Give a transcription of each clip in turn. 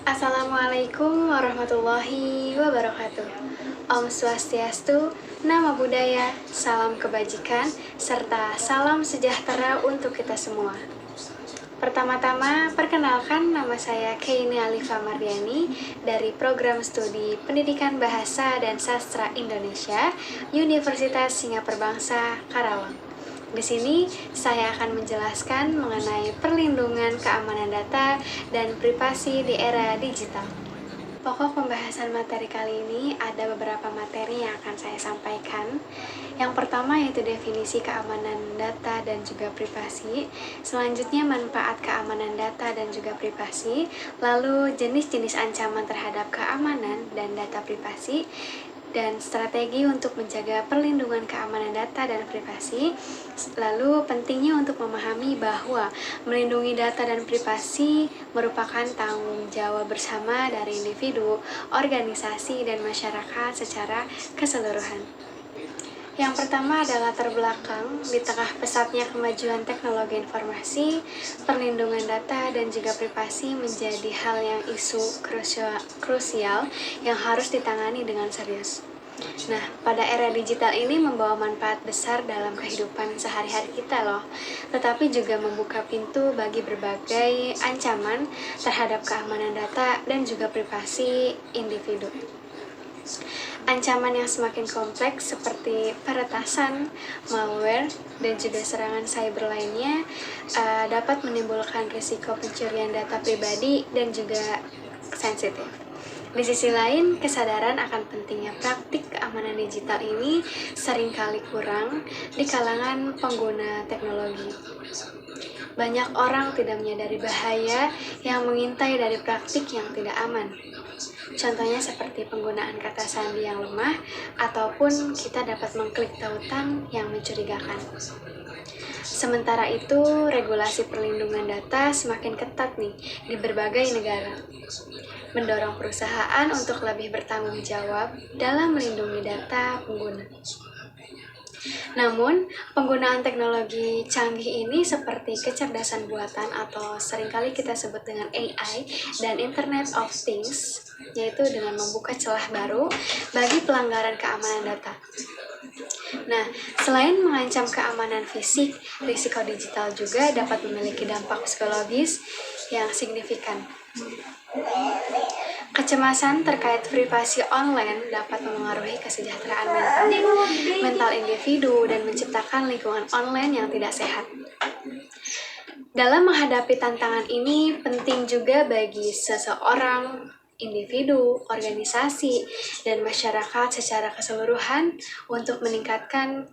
Assalamualaikum warahmatullahi wabarakatuh. Om Swastiastu, Namo Buddhaya, salam kebajikan, serta salam sejahtera untuk kita semua. Pertama-tama, perkenalkan nama saya Keini Alifa Mardiani dari Program Studi Pendidikan Bahasa dan Sastra Indonesia, Universitas Singapura Bangsa, Karawang. Di sini saya akan menjelaskan mengenai perlindungan keamanan data dan privasi di era digital. Pokok pembahasan materi kali ini ada beberapa materi yang akan saya sampaikan. Yang pertama yaitu definisi keamanan data dan juga privasi. Selanjutnya manfaat keamanan data dan juga privasi. Lalu jenis-jenis ancaman terhadap keamanan dan data privasi. Dan strategi untuk menjaga perlindungan keamanan data dan privasi. Lalu pentingnya untuk memahami bahwa melindungi data dan privasi merupakan tanggung jawab bersama dari individu, organisasi, dan masyarakat secara keseluruhan. Yang pertama adalah latar belakang. Di tengah pesatnya kemajuan teknologi informasi, perlindungan data dan juga privasi menjadi hal yang isu krusial yang harus ditangani dengan serius. Nah, pada era digital ini membawa manfaat besar dalam kehidupan sehari-hari kita loh, tetapi juga membuka pintu bagi berbagai ancaman terhadap keamanan data dan juga privasi individu. Ancaman yang semakin kompleks seperti peretasan, malware, dan juga serangan cyber lainnya dapat menimbulkan risiko pencurian data pribadi dan juga sensitif. Di sisi lain, kesadaran akan pentingnya praktik keamanan digital ini seringkali kurang di kalangan pengguna teknologi. Banyak orang tidak menyadari bahaya yang mengintai dari praktik yang tidak aman. Contohnya seperti penggunaan kata sandi yang lemah, ataupun kita dapat mengklik tautan yang mencurigakan. Sementara itu, regulasi perlindungan data semakin ketat nih di berbagai negara, mendorong perusahaan untuk lebih bertanggung jawab dalam melindungi data pengguna. Namun, penggunaan teknologi canggih ini seperti kecerdasan buatan atau seringkali kita sebut dengan AI dan Internet of Things, yaitu dengan membuka celah baru bagi pelanggaran keamanan data. Nah, selain mengancam keamanan fisik, risiko digital juga dapat memiliki dampak psikologis yang signifikan. Kecemasan terkait privasi online dapat memengaruhi kesejahteraan mental individu dan menciptakan lingkungan online yang tidak sehat. Dalam menghadapi tantangan ini, penting juga bagi seseorang, individu, organisasi, dan masyarakat secara keseluruhan untuk meningkatkan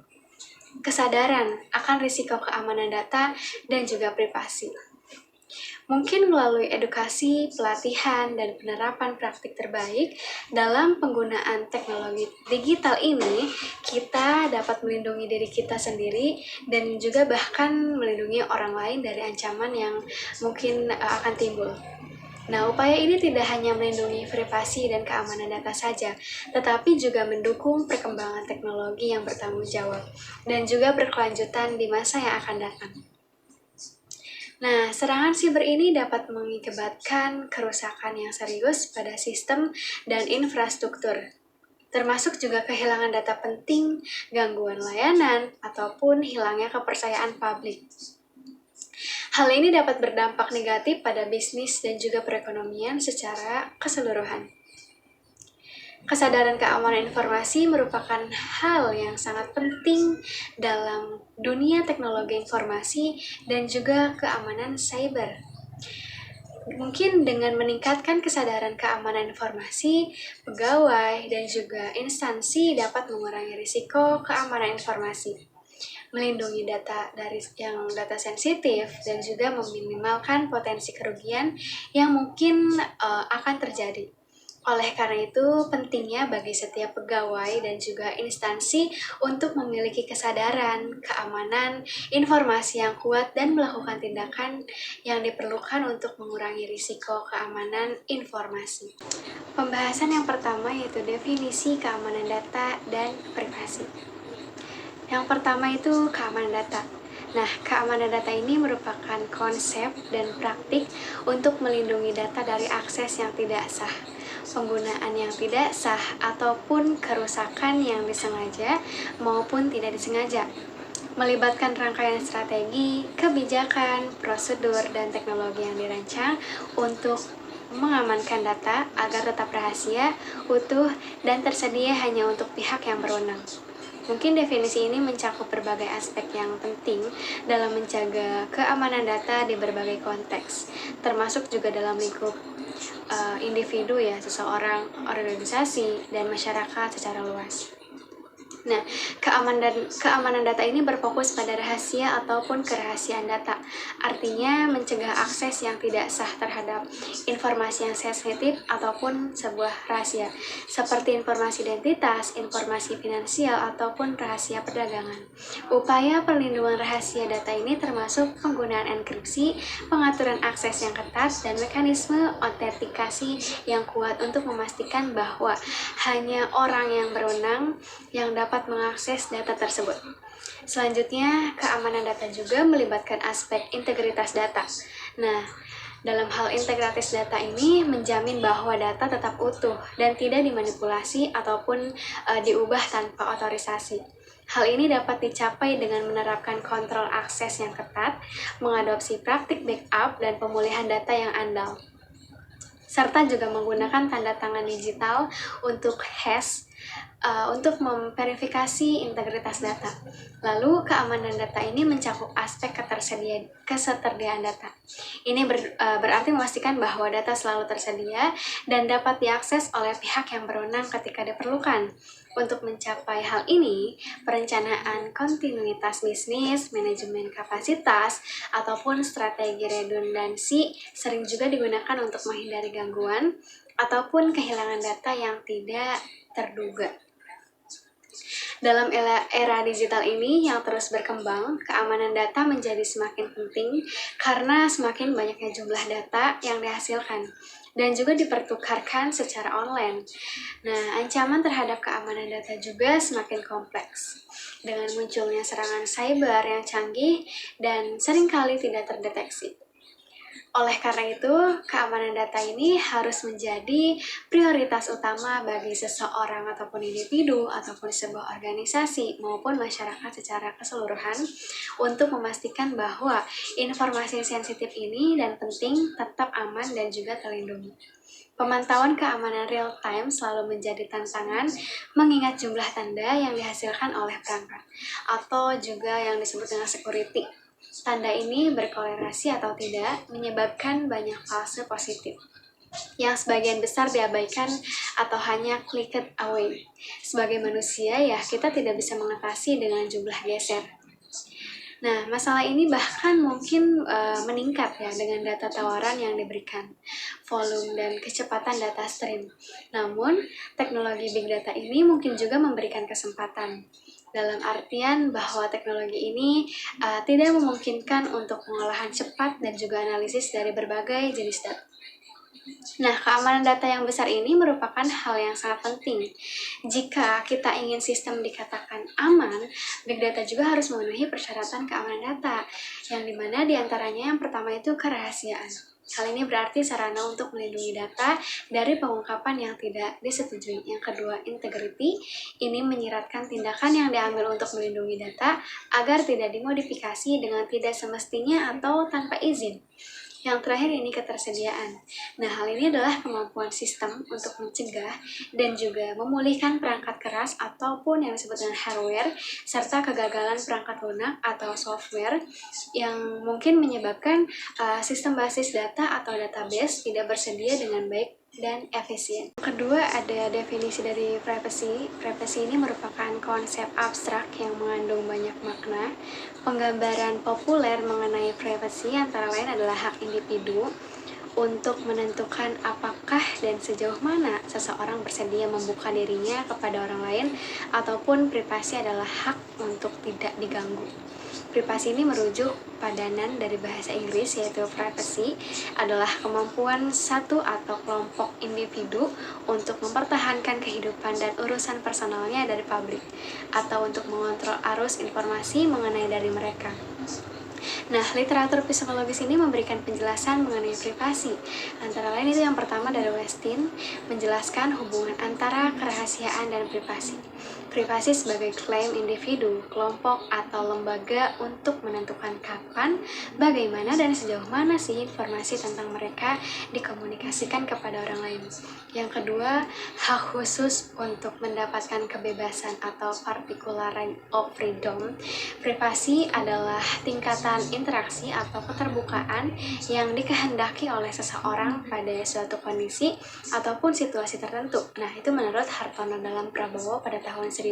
kesadaran akan risiko keamanan data dan juga privasi. Mungkin melalui edukasi, pelatihan, dan penerapan praktik terbaik dalam penggunaan teknologi digital ini, kita dapat melindungi diri kita sendiri dan juga bahkan melindungi orang lain dari ancaman yang mungkin akan timbul. Nah, upaya ini tidak hanya melindungi privasi dan keamanan data saja, tetapi juga mendukung perkembangan teknologi yang bertanggung jawab dan juga berkelanjutan di masa yang akan datang. Nah, serangan siber ini dapat mengakibatkan kerusakan yang serius pada sistem dan infrastruktur, termasuk juga kehilangan data penting, gangguan layanan, ataupun hilangnya kepercayaan publik. Hal ini dapat berdampak negatif pada bisnis dan juga perekonomian secara keseluruhan. Kesadaran keamanan informasi merupakan hal yang sangat penting dalam dunia teknologi informasi dan juga keamanan cyber. Mungkin dengan meningkatkan kesadaran keamanan informasi, pegawai dan juga instansi dapat mengurangi risiko keamanan informasi, melindungi data dari yang data sensitif, dan juga meminimalkan potensi kerugian yang mungkin akan terjadi. Oleh karena itu, pentingnya bagi setiap pegawai dan juga instansi untuk memiliki kesadaran, keamanan, informasi yang kuat, dan melakukan tindakan yang diperlukan untuk mengurangi risiko keamanan informasi. Pembahasan yang pertama yaitu definisi keamanan data dan privasi. Yang pertama itu keamanan data. Nah, keamanan data ini merupakan konsep dan praktik untuk melindungi data dari akses yang tidak sah, penggunaan yang tidak sah, ataupun kerusakan yang disengaja maupun tidak disengaja. Melibatkan rangkaian strategi, kebijakan, prosedur, dan teknologi yang dirancang untuk mengamankan data agar tetap rahasia, utuh, dan tersedia hanya untuk pihak yang berwenang. Mungkin definisi ini mencakup berbagai aspek yang penting dalam menjaga keamanan data di berbagai konteks, termasuk juga dalam lingkup individu ya, seseorang, organisasi, dan masyarakat secara luas. Nah, keamanan data ini berfokus pada rahasia ataupun kerahasiaan data. Artinya mencegah akses yang tidak sah terhadap informasi yang sensitif ataupun sebuah rahasia, seperti informasi identitas, informasi finansial, ataupun rahasia perdagangan. Upaya perlindungan rahasia data ini termasuk penggunaan enkripsi, pengaturan akses yang ketat, dan mekanisme autentikasi yang kuat untuk memastikan bahwa hanya orang yang berwenang yang dapat mengakses data tersebut. Selanjutnya, keamanan data juga melibatkan aspek integritas data. Nah, dalam hal integritas data ini menjamin bahwa data tetap utuh dan tidak dimanipulasi ataupun diubah tanpa otorisasi. Hal ini dapat dicapai dengan menerapkan kontrol akses yang ketat, mengadopsi praktik backup dan pemulihan data yang andal, serta juga menggunakan tanda tangan digital untuk hash untuk memverifikasi integritas data. Lalu, keamanan data ini mencakup aspek ketersediaan data. Ini berarti memastikan bahwa data selalu tersedia dan dapat diakses oleh pihak yang berwenang ketika diperlukan. Untuk mencapai hal ini, perencanaan kontinuitas bisnis, manajemen kapasitas, ataupun strategi redundansi sering juga digunakan untuk menghindari gangguan ataupun kehilangan data yang tidak terduga. Dalam era digital ini yang terus berkembang, keamanan data menjadi semakin penting karena semakin banyaknya jumlah data yang dihasilkan dan juga dipertukarkan secara online. Nah, ancaman terhadap keamanan data juga semakin kompleks dengan munculnya serangan cyber yang canggih dan seringkali tidak terdeteksi. Oleh karena itu, keamanan data ini harus menjadi prioritas utama bagi seseorang ataupun individu ataupun sebuah organisasi maupun masyarakat secara keseluruhan untuk memastikan bahwa informasi sensitif ini dan penting tetap aman dan juga terlindungi. Pemantauan keamanan real time selalu menjadi tantangan mengingat jumlah tanda yang dihasilkan oleh perangkat atau juga yang disebut dengan security. Tanda ini berkorelasi atau tidak menyebabkan banyak false positif yang sebagian besar diabaikan atau hanya clicked away. Sebagai manusia ya kita tidak bisa mengatasi dengan jumlah geser. Nah, masalah ini bahkan mungkin meningkat ya dengan data tawaran yang diberikan, volume dan kecepatan data stream. Namun, teknologi big data ini mungkin juga memberikan kesempatan. Dalam artian bahwa teknologi ini tidak memungkinkan untuk pengolahan cepat dan juga analisis dari berbagai jenis data. Nah, keamanan data yang besar ini merupakan hal yang sangat penting. Jika kita ingin sistem dikatakan aman, big data juga harus memenuhi persyaratan keamanan data, yang dimana diantaranya yang pertama itu kerahasiaan. Hal ini berarti sarana untuk melindungi data dari pengungkapan yang tidak disetujui. Yang kedua, integrity. Ini menyiratkan tindakan yang diambil untuk melindungi data agar tidak dimodifikasi dengan tidak semestinya atau tanpa izin. Yang terakhir ini ketersediaan. Nah, hal ini adalah kemampuan sistem untuk mencegah dan juga memulihkan perangkat keras ataupun yang disebut dengan hardware, serta kegagalan perangkat lunak atau software yang mungkin menyebabkan sistem basis data atau database tidak bersedia dengan baik dan efisien. Kedua, ada definisi dari privacy. Privacy ini merupakan konsep abstrak yang mengandung banyak makna. Penggambaran populer mengenai privacy antara lain adalah hak individu untuk menentukan apakah dan sejauh mana seseorang bersedia membuka dirinya kepada orang lain, ataupun privasi adalah hak untuk tidak diganggu. Privasi ini merujuk padanan dari bahasa Inggris, yaitu privacy adalah kemampuan satu atau kelompok individu untuk mempertahankan kehidupan dan urusan personalnya dari publik, atau untuk mengontrol arus informasi mengenai dari mereka. Nah, literatur psikologis ini memberikan penjelasan mengenai privasi. Antara lain itu yang pertama dari Westin, menjelaskan hubungan antara kerahasiaan dan privasi. Privasi sebagai klaim individu, kelompok, atau lembaga untuk menentukan kapan, bagaimana, dan sejauh mana sih informasi tentang mereka dikomunikasikan kepada orang lain. Yang kedua, hak khusus untuk mendapatkan kebebasan atau particular right of freedom. Privasi adalah tingkatan interaksi atau keterbukaan yang dikehendaki oleh seseorang pada suatu kondisi ataupun situasi tertentu. Nah, itu menurut Hartono dalam Prabowo pada tahun 1998.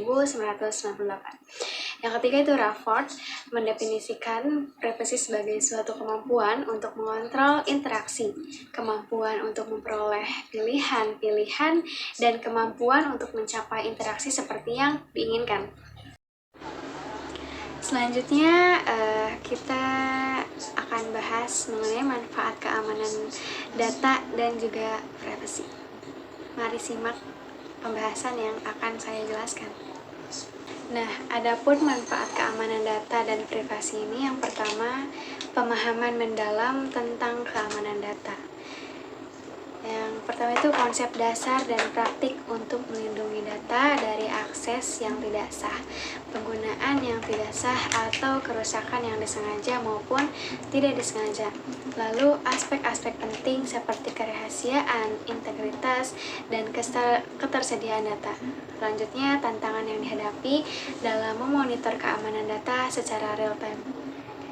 Yang ketiga itu Rafford mendefinisikan privasi sebagai suatu kemampuan untuk mengontrol interaksi, kemampuan untuk memperoleh pilihan-pilihan, dan kemampuan untuk mencapai interaksi seperti yang diinginkan. Selanjutnya kita akan bahas mengenai manfaat keamanan data dan juga privasi. Mari simak pembahasan yang akan saya jelaskan. Nah, adapun manfaat keamanan data dan privasi ini yang pertama, pemahaman mendalam tentang keamanan data. Yang pertama itu konsep dasar dan praktik untuk melindungi data dari akses yang tidak sah, penggunaan yang tidak sah, atau kerusakan yang disengaja maupun tidak disengaja. Lalu aspek-aspek penting seperti kerahasiaan, integritas, dan ketersediaan data. Selanjutnya, tantangan yang dihadapi dalam memonitor keamanan data secara real time.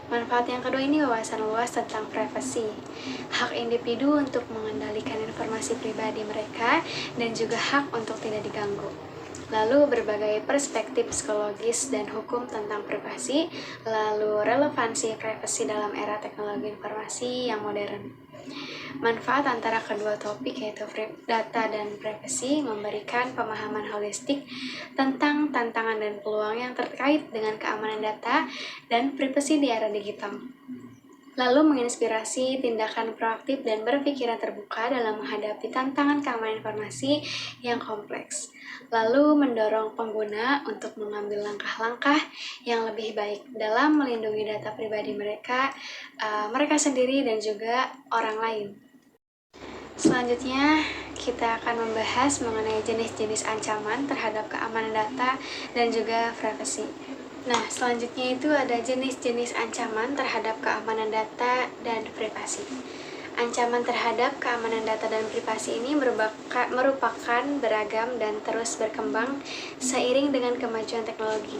Manfaat yang kedua ini wawasan luas tentang privasi, hak individu untuk mengendalikan informasi pribadi mereka, dan juga hak untuk tidak diganggu. Lalu berbagai perspektif psikologis dan hukum tentang privasi, lalu relevansi privasi dalam era teknologi informasi yang modern. Manfaat antara kedua topik yaitu data dan privasi memberikan pemahaman holistik tentang tantangan dan peluang yang terkait dengan keamanan data dan privasi di era digital. Lalu menginspirasi tindakan proaktif dan berpikiran terbuka dalam menghadapi tantangan keamanan informasi yang kompleks. Lalu mendorong pengguna untuk mengambil langkah-langkah yang lebih baik dalam melindungi data pribadi mereka, mereka sendiri dan juga orang lain. Selanjutnya, kita akan membahas mengenai jenis-jenis ancaman terhadap keamanan data dan juga privasi. Nah, selanjutnya itu ada jenis-jenis ancaman terhadap keamanan data dan privasi. Ancaman terhadap keamanan data dan privasi ini merupakan beragam dan terus berkembang seiring dengan kemajuan teknologi.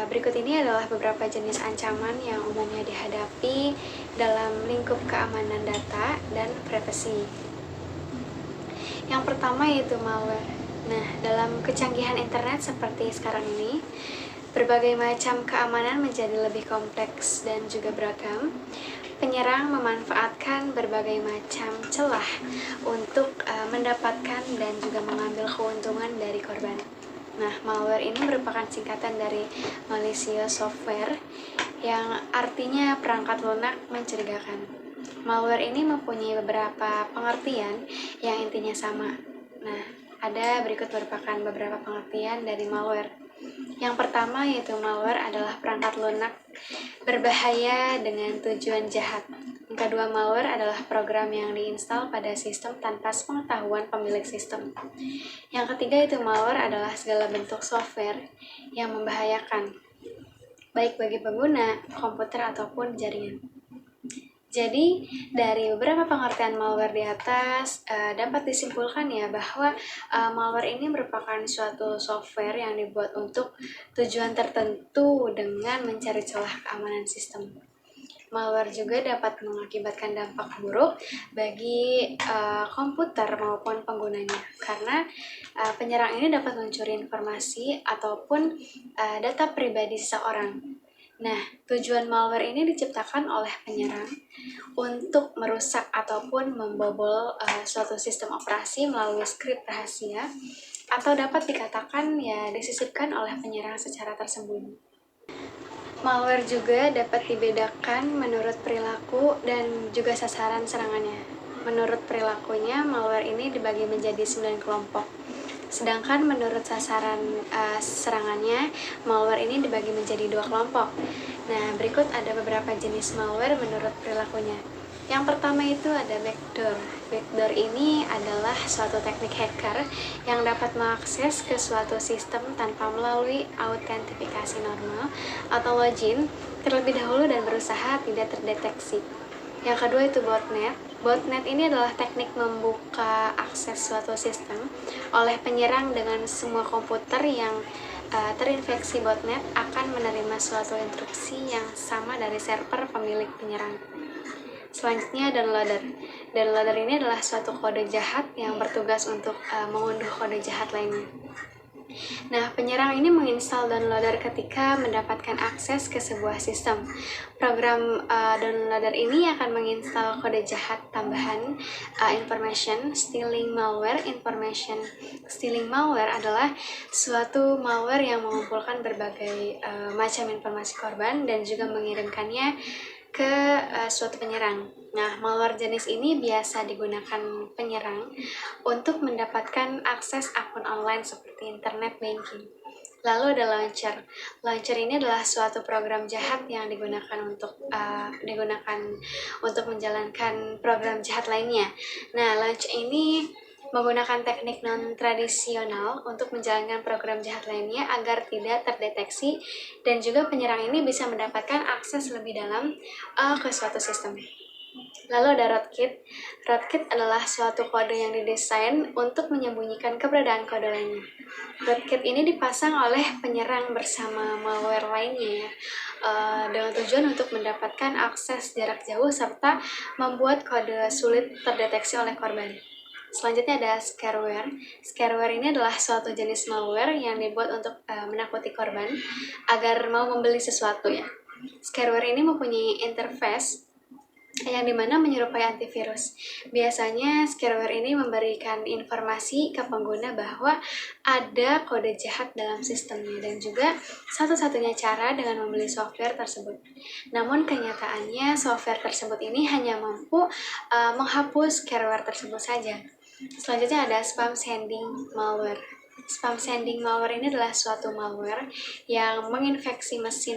Berikut ini adalah beberapa jenis ancaman yang umumnya dihadapi dalam lingkup keamanan data dan privasi. Yang pertama yaitu malware. Nah, dalam kecanggihan internet seperti sekarang ini, berbagai macam keamanan menjadi lebih kompleks dan juga beragam. Penyerang memanfaatkan berbagai macam celah untuk mendapatkan dan juga mengambil keuntungan dari korban. Nah, malware ini merupakan singkatan dari malicious software yang artinya perangkat lunak mencurigakan. Malware ini mempunyai beberapa pengertian yang intinya sama. Nah, ada berikut merupakan beberapa pengertian dari malware. Yang pertama yaitu malware adalah perangkat lunak berbahaya dengan tujuan jahat. Yang kedua, malware adalah program yang diinstal pada sistem tanpa sepengetahuan pemilik sistem. Yang ketiga itu malware adalah segala bentuk software yang membahayakan, baik bagi pengguna, komputer, ataupun jaringan. Jadi, dari beberapa pengertian malware di atas, dapat disimpulkan ya bahwa malware ini merupakan suatu software yang dibuat untuk tujuan tertentu dengan mencari celah keamanan sistem. Malware juga dapat mengakibatkan dampak buruk bagi komputer maupun penggunanya, karena penyerang ini dapat mencuri informasi ataupun data pribadi seseorang. Nah, tujuan malware ini diciptakan oleh penyerang untuk merusak ataupun membobol suatu sistem operasi melalui skrip rahasia, atau dapat dikatakan ya disisipkan oleh penyerang secara tersembunyi. Malware juga dapat dibedakan menurut perilaku dan juga sasaran serangannya. Menurut perilakunya, malware ini dibagi menjadi 9 kelompok. Sedangkan menurut sasaran serangannya, malware ini dibagi menjadi 2 kelompok, Nah, berikut ada beberapa jenis malware menurut perilakunya. Yang pertama itu ada backdoor. Backdoor ini adalah suatu teknik hacker yang dapat mengakses ke suatu sistem tanpa melalui autentifikasi normal atau login terlebih dahulu dan berusaha tidak terdeteksi. Yang kedua itu botnet. Botnet ini adalah teknik membuka akses suatu sistem oleh penyerang dengan semua komputer yang terinfeksi botnet akan menerima suatu instruksi yang sama dari server pemilik penyerang. Selanjutnya downloader. Downloader ini adalah suatu kode jahat yang bertugas untuk mengunduh kode jahat lainnya. Nah, penyerang ini menginstal downloader ketika mendapatkan akses ke sebuah sistem. Program downloader ini akan menginstal kode jahat tambahan information stealing malware. Information stealing malware adalah suatu malware yang mengumpulkan berbagai macam informasi korban dan juga mengirimkannya ke suatu penyerang. Nah, malware jenis ini biasa digunakan penyerang untuk mendapatkan akses akun online seperti internet banking. Lalu ada launcher. Launcher ini adalah suatu program jahat yang digunakan untuk menjalankan program jahat lainnya. Nah, launcher ini menggunakan teknik non-tradisional untuk menjalankan program jahat lainnya agar tidak terdeteksi dan juga penyerang ini bisa mendapatkan akses lebih dalam ke suatu sistem. Lalu ada rootkit. Rootkit adalah suatu kode yang didesain untuk menyembunyikan keberadaan kode lainnya. Rootkit ini dipasang oleh penyerang bersama malware lainnya dengan tujuan untuk mendapatkan akses jarak jauh serta membuat kode sulit terdeteksi oleh korban. Selanjutnya ada scareware. Scareware ini adalah suatu jenis malware yang dibuat untuk menakuti korban agar mau membeli sesuatu ya. Scareware ini mempunyai interface yang dimana menyerupai antivirus. Biasanya scareware ini memberikan informasi ke pengguna bahwa ada kode jahat dalam sistemnya dan juga satu-satunya cara dengan membeli software tersebut. Namun kenyataannya software tersebut ini hanya mampu menghapus scareware tersebut saja. Selanjutnya ada spam sending malware. Spam sending malware ini adalah suatu malware yang menginfeksi mesin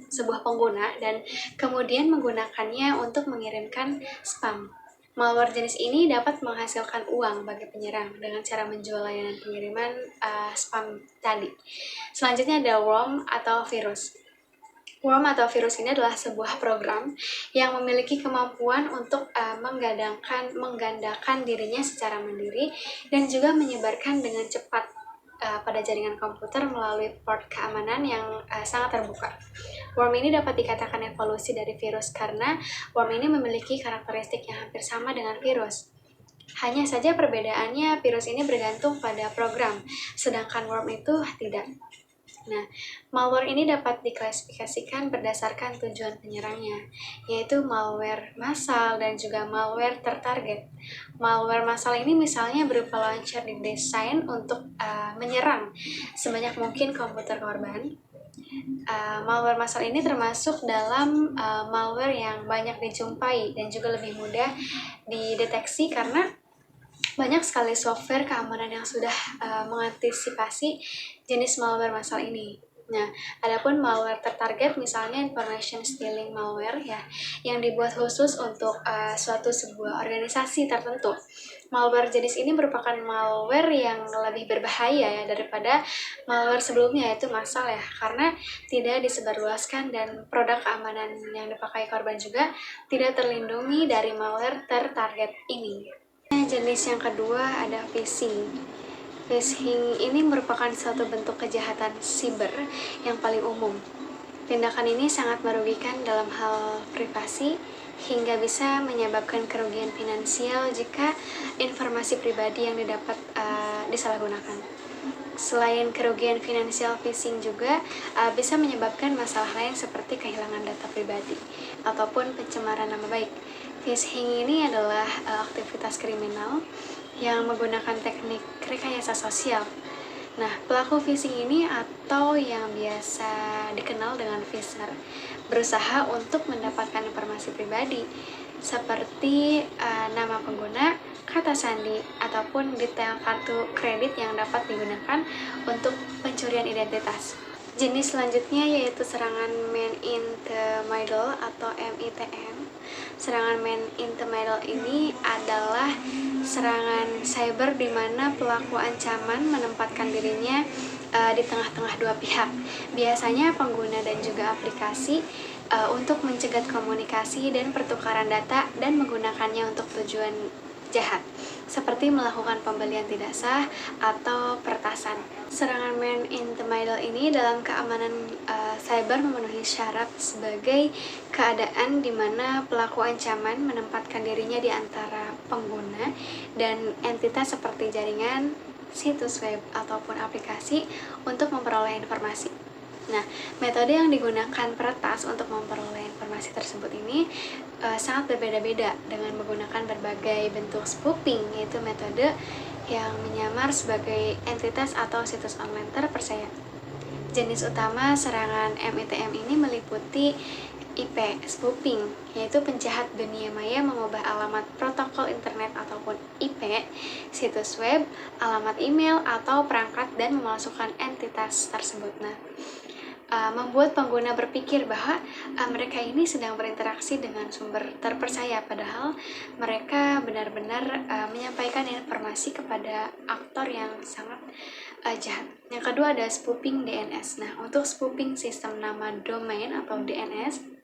sebuah pengguna dan kemudian menggunakannya untuk mengirimkan spam. Malware jenis ini dapat menghasilkan uang bagi penyerang dengan cara menjual layanan pengiriman spam tadi. Selanjutnya ada worm atau virus. Worm atau virus ini adalah sebuah program yang memiliki kemampuan untuk menggandakan dirinya secara mandiri dan juga menyebarkan dengan cepat pada jaringan komputer melalui port keamanan yang sangat terbuka. Worm ini dapat dikatakan evolusi dari virus karena worm ini memiliki karakteristik yang hampir sama dengan virus. Hanya saja perbedaannya virus ini bergantung pada program, sedangkan worm itu tidak. Nah, malware ini dapat diklasifikasikan berdasarkan tujuan penyerangnya, yaitu malware massal dan juga malware tertarget. Malware massal ini misalnya berupa launcher didesain untuk menyerang sebanyak mungkin komputer korban. Malware massal ini termasuk dalam malware yang banyak dijumpai dan juga lebih mudah dideteksi karena banyak sekali software keamanan yang sudah mengantisipasi jenis malware massal ini. Nah, adapun malware tertarget misalnya information stealing malware ya, yang dibuat khusus untuk sebuah organisasi tertentu. Malware jenis ini merupakan malware yang lebih berbahaya ya daripada malware sebelumnya yaitu massal ya, karena tidak disebarluaskan dan produk keamanan yang dipakai korban juga tidak terlindungi dari malware tertarget ini. Jenis yang kedua ada phishing. Phishing ini merupakan suatu bentuk kejahatan siber yang paling umum. Tindakan ini sangat merugikan dalam hal privasi hingga bisa menyebabkan kerugian finansial jika informasi pribadi yang didapat disalahgunakan. Selain kerugian finansial, phishing juga bisa menyebabkan masalah lain seperti kehilangan data pribadi ataupun pencemaran nama baik. Phishing ini adalah aktivitas kriminal yang menggunakan teknik rekayasa sosial. Nah, pelaku phishing ini atau yang biasa dikenal dengan phisher berusaha untuk mendapatkan informasi pribadi seperti nama pengguna, kata sandi, ataupun detail kartu kredit yang dapat digunakan untuk pencurian identitas. Jenis selanjutnya yaitu serangan man in the middle atau MITM. Serangan man in the middle ini adalah serangan cyber di mana pelaku ancaman menempatkan dirinya di tengah-tengah dua pihak. Biasanya pengguna dan juga aplikasi untuk mencegat komunikasi dan pertukaran data dan menggunakannya untuk tujuan jahat, seperti melakukan pembelian tidak sah atau peretasan. Serangan man in the middle ini dalam keamanan cyber memenuhi syarat sebagai keadaan di mana pelaku ancaman menempatkan dirinya di antara pengguna dan entitas seperti jaringan, situs web, ataupun aplikasi untuk memperoleh informasi. Nah, metode yang digunakan peretas untuk memperoleh informasi tersebut ini sangat berbeda-beda dengan menggunakan berbagai bentuk spoofing, yaitu metode yang menyamar sebagai entitas atau situs online terpercaya. Jenis utama serangan MITM ini meliputi IP spoofing, yaitu penjahat dunia maya mengubah alamat protokol internet ataupun IP, situs web, alamat email, atau perangkat dan memasukkan entitas tersebut. Nah, membuat pengguna berpikir bahwa mereka ini sedang berinteraksi dengan sumber terpercaya, padahal mereka benar-benar menyampaikan informasi kepada aktor yang sangat jahat. Yang kedua ada spoofing DNS. Nah, untuk spoofing sistem nama domain atau DNS,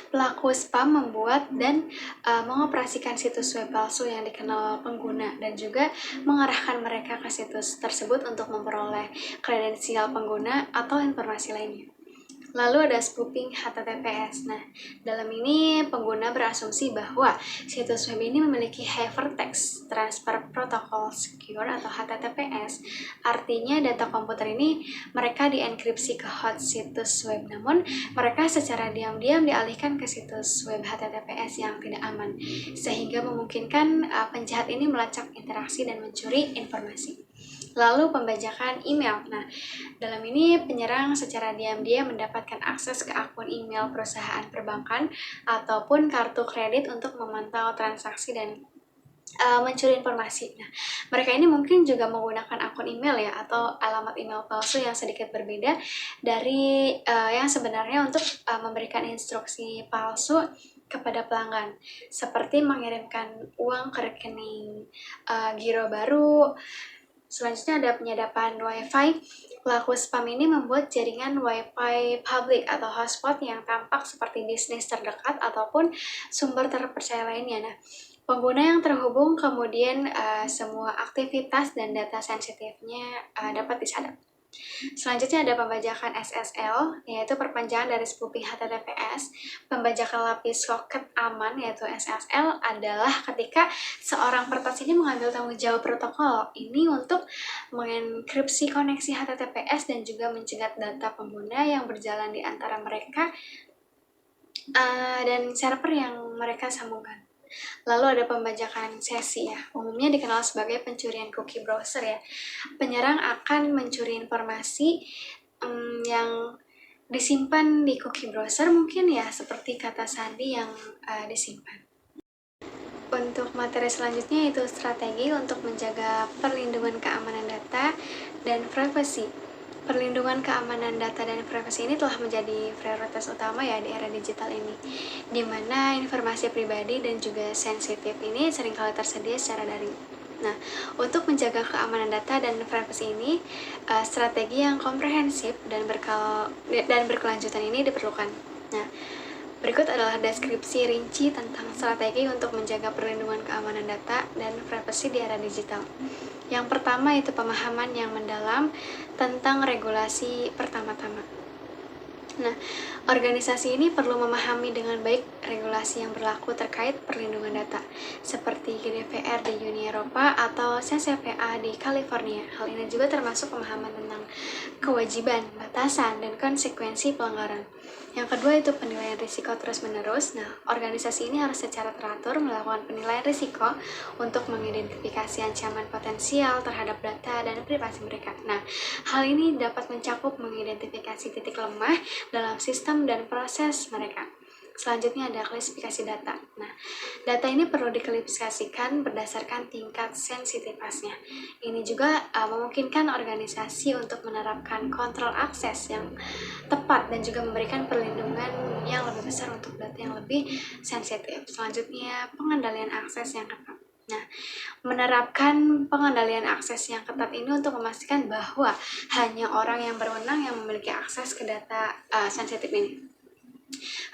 pelaku spam membuat dan mengoperasikan situs web palsu yang dikenal pengguna dan juga mengarahkan mereka ke situs tersebut untuk memperoleh kredensial pengguna atau informasi lainnya. Lalu ada spoofing HTTPS. Nah, dalam ini pengguna berasumsi bahwa situs web ini memiliki Hypertext Transfer Protocol Secure atau HTTPS. Artinya data komputer ini mereka dienkripsi ke host situs web, namun mereka secara diam-diam dialihkan ke situs web HTTPS yang tidak aman, sehingga memungkinkan penjahat ini melacak interaksi dan mencuri informasi. Lalu pembajakan email. Nah, dalam ini penyerang secara diam-diam mendapatkan akses ke akun email perusahaan perbankan ataupun kartu kredit untuk memantau transaksi dan mencuri informasi. Nah, mereka ini mungkin juga menggunakan akun email ya atau alamat email palsu yang sedikit berbeda dari yang sebenarnya untuk memberikan instruksi palsu kepada pelanggan, seperti mengirimkan uang ke rekening giro baru. Selanjutnya ada penyadapan Wi-Fi. Pelaku spam ini membuat jaringan Wi-Fi public atau hotspot yang tampak seperti bisnis terdekat ataupun sumber terpercaya lainnya. Nah, pengguna yang terhubung kemudian semua aktivitas dan data sensitifnya dapat disadap. Selanjutnya ada pembajakan SSL, yaitu perpanjangan dari spoofing HTTPS. Pembajakan lapis soket aman, yaitu SSL, adalah ketika seorang peretas ini mengambil tanggung jawab protokol ini untuk mengenkripsi koneksi HTTPS dan juga mencegat data pengguna yang berjalan di antara mereka dan server yang mereka sambungkan. Lalu ada pembajakan sesi ya, umumnya dikenal sebagai pencurian cookie browser ya. Penyerang akan mencuri informasi yang disimpan di cookie browser mungkin ya, seperti kata sandi yang disimpan. Untuk materi selanjutnya yaitu strategi untuk menjaga perlindungan keamanan data dan privasi. Perlindungan keamanan data dan privasi ini telah menjadi prioritas utama ya di era digital ini, di mana informasi pribadi dan juga sensitif ini seringkali tersedia secara daring. Nah, untuk menjaga keamanan data dan privasi ini, strategi yang komprehensif dan berkelanjutan ini diperlukan. Nah, berikut adalah deskripsi rinci tentang strategi untuk menjaga perlindungan keamanan data dan privasi di era digital. Yang pertama itu pemahaman yang mendalam tentang regulasi pertama-tama. Nah, organisasi ini perlu memahami dengan baik regulasi yang berlaku terkait perlindungan data, seperti GDPR di Uni Eropa atau CCPA di California. Hal ini juga termasuk pemahaman tentang kewajiban, batasan, dan konsekuensi pelanggaran. Yang kedua itu penilaian risiko terus-menerus. Nah, organisasi ini harus secara teratur melakukan penilaian risiko untuk mengidentifikasi ancaman potensial terhadap data dan privasi mereka. Nah, hal ini dapat mencakup mengidentifikasi titik lemah dalam sistem dan proses mereka. Selanjutnya ada klasifikasi data. Nah, data ini perlu diklasifikasikan berdasarkan tingkat sensitivitasnya. Ini juga memungkinkan organisasi untuk menerapkan kontrol akses yang tepat dan juga memberikan perlindungan yang lebih besar untuk data yang lebih sensitif. Selanjutnya, pengendalian akses yang ketat. Nah, menerapkan pengendalian akses yang ketat ini untuk memastikan bahwa hanya orang yang berwenang yang memiliki akses ke data sensitif ini.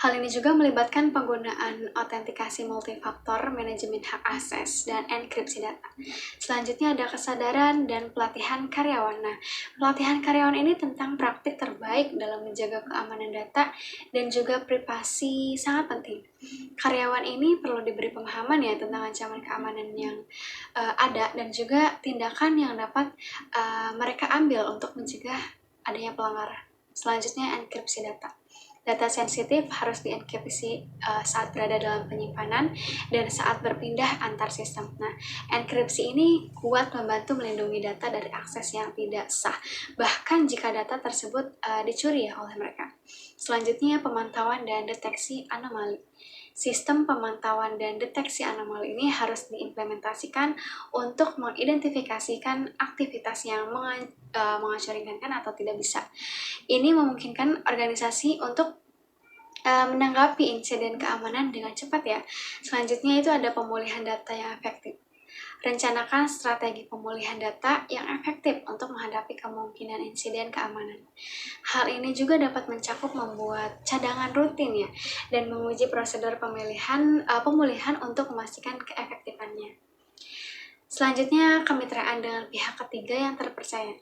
Hal ini juga melibatkan penggunaan autentikasi multifaktor, manajemen hak akses, dan enkripsi data. Selanjutnya ada kesadaran dan pelatihan karyawan. Nah, pelatihan karyawan ini tentang praktik terbaik dalam menjaga keamanan data dan juga privasi sangat penting. Karyawan ini perlu diberi pemahaman ya tentang ancaman keamanan yang ada dan juga tindakan yang dapat mereka ambil untuk mencegah adanya pelanggaran. Selanjutnya enkripsi data. Data sensitif harus dienkripsi saat berada dalam penyimpanan dan saat berpindah antar sistem. Nah, enkripsi ini kuat membantu melindungi data dari akses yang tidak sah, bahkan jika data tersebut dicuri ya oleh mereka. Selanjutnya, pemantauan dan deteksi anomali. Sistem pemantauan dan deteksi anomali ini harus diimplementasikan untuk mengidentifikasikan aktivitas yang mengacaukan atau tidak bisa. Ini memungkinkan organisasi untuk menanggapi insiden keamanan dengan cepat ya. Selanjutnya itu ada pemulihan data yang efektif. Rencanakan strategi pemulihan data yang efektif untuk menghadapi kemungkinan insiden keamanan. Hal ini juga dapat mencakup membuat cadangan rutin ya dan menguji prosedur pemulihan untuk memastikan keefektifannya. Selanjutnya, kemitraan dengan pihak ketiga yang terpercaya.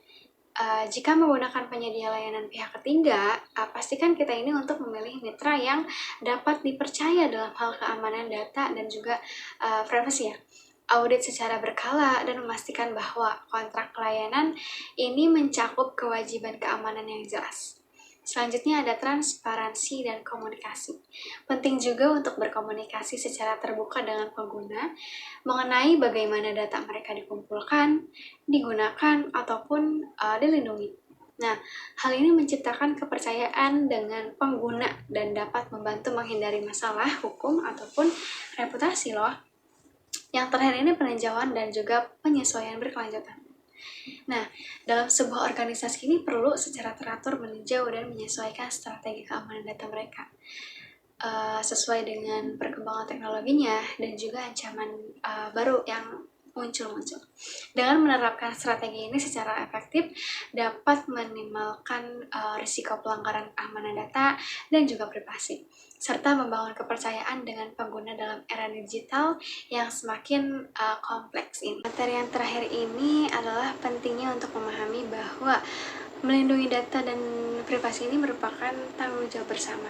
Jika menggunakan penyedia layanan pihak ketiga, pastikan kita ini untuk memilih mitra yang dapat dipercaya dalam hal keamanan data dan juga privasi ya. Audit secara berkala dan memastikan bahwa kontrak pelayanan ini mencakup kewajiban keamanan yang jelas. Selanjutnya ada transparansi dan komunikasi. Penting juga untuk berkomunikasi secara terbuka dengan pengguna mengenai bagaimana data mereka dikumpulkan, digunakan, ataupun dilindungi. Nah, hal ini menciptakan kepercayaan dengan pengguna dan dapat membantu menghindari masalah hukum ataupun reputasi loh. Yang terakhir ini peninjauan dan juga penyesuaian berkelanjutan. Nah, dalam sebuah organisasi ini perlu secara teratur meninjau dan menyesuaikan strategi keamanan data mereka sesuai dengan perkembangan teknologinya dan juga ancaman baru yang muncul. Dengan menerapkan strategi ini secara efektif dapat meminimalkan risiko pelanggaran keamanan data dan juga privasi, serta membangun kepercayaan dengan pengguna dalam era digital yang semakin kompleks ini. Materi yang terakhir ini adalah pentingnya untuk memahami bahwa melindungi data dan privasi ini merupakan tanggung jawab bersama,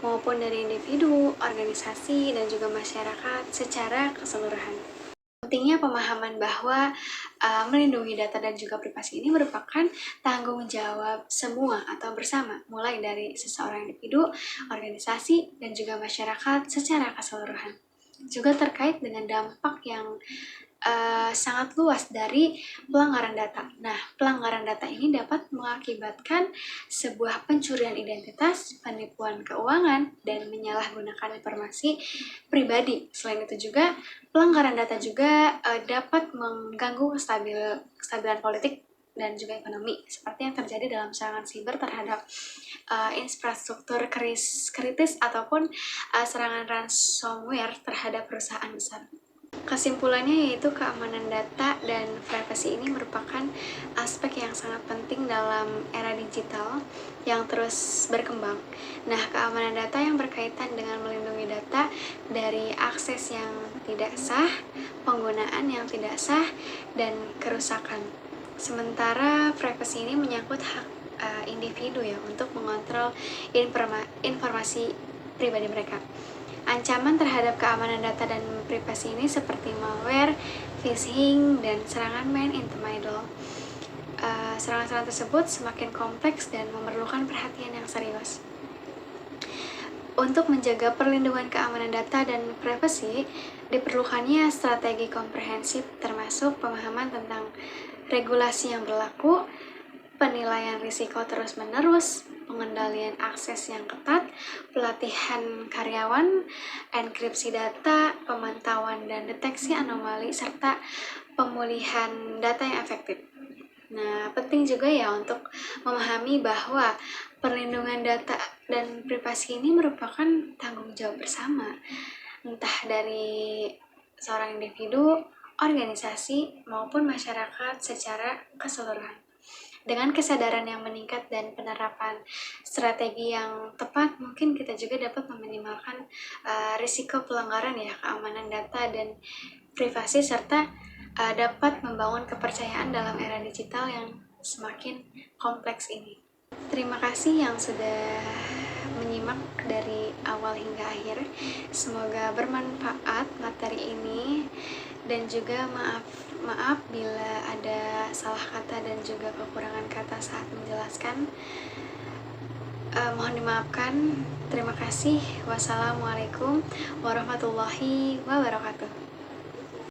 maupun dari individu, organisasi, dan juga masyarakat secara keseluruhan. Pentingnya pemahaman bahwa melindungi data dan juga privasi ini merupakan tanggung jawab semua atau bersama, mulai dari seseorang individu, organisasi, dan juga masyarakat secara keseluruhan. Juga terkait dengan dampak yang sangat luas dari pelanggaran data. Nah, pelanggaran data ini dapat mengakibatkan sebuah pencurian identitas, penipuan keuangan, dan menyalahgunakan informasi pribadi. Selain itu juga, pelanggaran data juga dapat mengganggu kestabilan politik dan juga ekonomi, seperti yang terjadi dalam serangan siber terhadap infrastruktur kritis ataupun serangan ransomware terhadap perusahaan besar. Kesimpulannya yaitu keamanan data dan privasi ini merupakan aspek yang sangat penting dalam era digital yang terus berkembang. Nah, keamanan data yang berkaitan dengan melindungi data dari akses yang tidak sah, penggunaan yang tidak sah, dan kerusakan. Sementara privasi ini menyangkut hak individu ya untuk mengontrol informasi pribadi mereka. Ancaman terhadap keamanan data dan privasi ini seperti malware, phishing, dan serangan man-in-the-middle. Serangan-serangan tersebut semakin kompleks dan memerlukan perhatian yang serius. Untuk menjaga perlindungan keamanan data dan privasi, diperlukannya strategi komprehensif termasuk pemahaman tentang regulasi yang berlaku, penilaian risiko terus-menerus, pengendalian akses yang ketat, pelatihan karyawan, enkripsi data, pemantauan dan deteksi anomali, serta pemulihan data yang efektif. Nah, penting juga ya untuk memahami bahwa perlindungan data dan privasi ini merupakan tanggung jawab bersama, entah dari seorang individu, organisasi, maupun masyarakat secara keseluruhan. Dengan kesadaran yang meningkat dan penerapan strategi yang tepat, mungkin kita juga dapat meminimalkan risiko pelanggaran ya keamanan data dan privasi, serta dapat membangun kepercayaan dalam era digital yang semakin kompleks ini. Terima kasih yang sudah menyimak dari awal hingga akhir. Semoga bermanfaat materi ini, dan juga maaf bila ada salah kata dan juga kekurangan kata saat menjelaskan. Mohon dimaafkan. Terima kasih. Wassalamualaikum warahmatullahi wabarakatuh.